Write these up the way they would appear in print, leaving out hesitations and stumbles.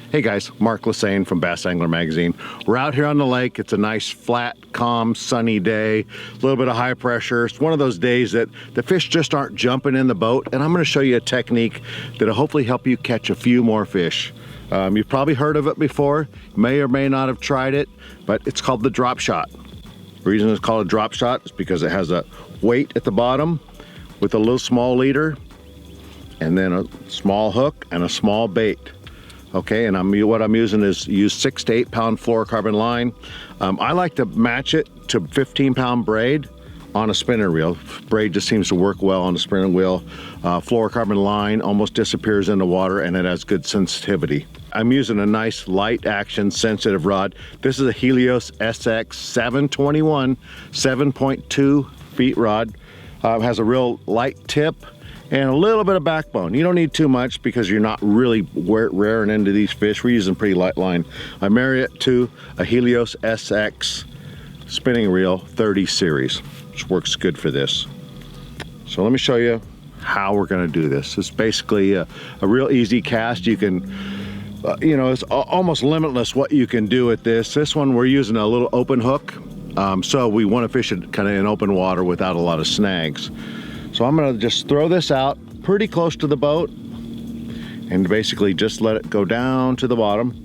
Hey guys, Mark Lassagne from Bass Angler Magazine. We're out here on the lake. It's a nice, flat, calm, sunny day. A little bit of high pressure. It's one of those days that the fish just aren't jumping in the boat, and I'm going to show you a technique that'll hopefully help you catch a few more fish. You've probably heard of it before, may or may not have tried it, but it's called the drop shot. The reason it's called a drop shot is because it has a weight at the bottom with a little small leader, and then a small hook and a small bait. Okay, and what I'm using is use 6 to 8 pound fluorocarbon line. I like to match it to 15-pound braid on a spinning reel. Braid just seems to work well on a spinning wheel. Fluorocarbon line almost disappears in the water and it has good sensitivity. I'm using a nice light action sensitive rod. This is a Helios SX 721 7.2 feet rod. Has a real light tip and a little bit of backbone. You don't need too much because you're not really rearing into these fish. We're using pretty light line. I marry it to a Helios SX spinning reel 30 series, which works good for this. So let me show you how we're gonna do this. It's basically a real easy cast. You can, you know, it's almost limitless what you can do with this. This one we're using a little open hook. So we wanna fish it kind of in open water without a lot of snags. So I'm gonna just throw this out pretty close to the boat and basically just let it go down to the bottom.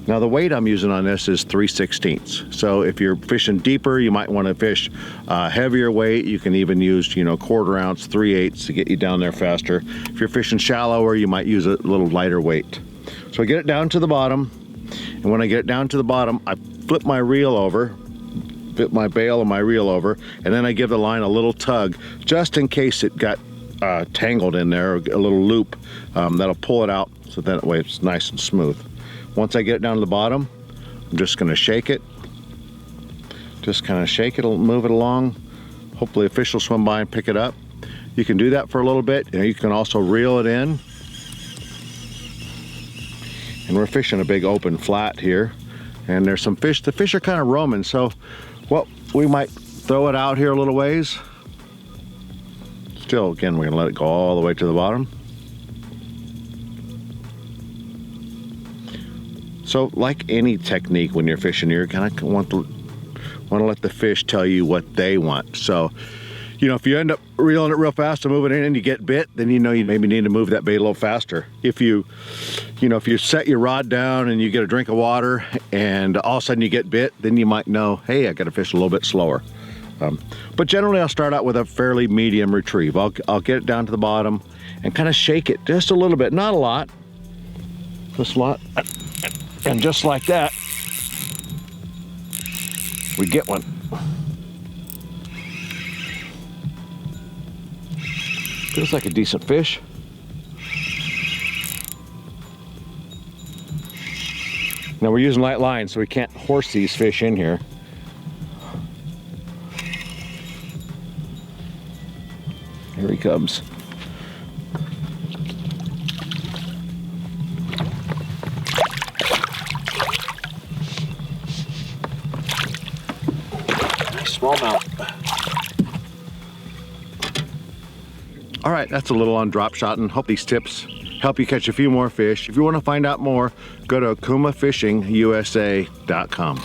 Now the weight I'm using on this is 3/16. So if you're fishing deeper, you might wanna fish heavier weight. You can even use, you know, 1/4 ounce, 3/8 to get you down there faster. If you're fishing shallower, you might use a little lighter weight. So I get it down to the bottom, and when I get it down to the bottom, I flip my reel over, fit my bail and my reel over, and then I give the line a little tug just in case it got tangled in there, or a little loop that'll pull it out, so that way it's nice and smooth. Once I get it down to the bottom, I'm just going to shake it. Just kind of shake it, move it along. Hopefully a fish will swim by and pick it up. You can do that for a little bit. You know, you can also reel it in. And we're fishing a big open flat here, and there's some fish. The fish are kind of roaming, so well, we might throw it out here a little ways. Still, again, we're gonna let it go all the way to the bottom. So like any technique when you're fishing, you're kind of want to let the fish tell you what they want. So, you know, if you end up reeling it real fast and moving it in and you get bit, then you know you maybe need to move that bait a little faster. If you set your rod down and you get a drink of water and all of a sudden you get bit, then you might know, hey, I got to fish a little bit slower. But generally I'll start out with a fairly medium retrieve. I'll get it down to the bottom and kind of shake it just a little bit, not a lot, just a lot. And just like that, we get one. Feels like a decent fish. Now we're using light line, so we can't horse these fish in here. Here he comes. Nice smallmouth. All right, that's a little on drop shot, and hope these tips help you catch a few more fish. If you want to find out more, go to OkumaFishingUSA.com.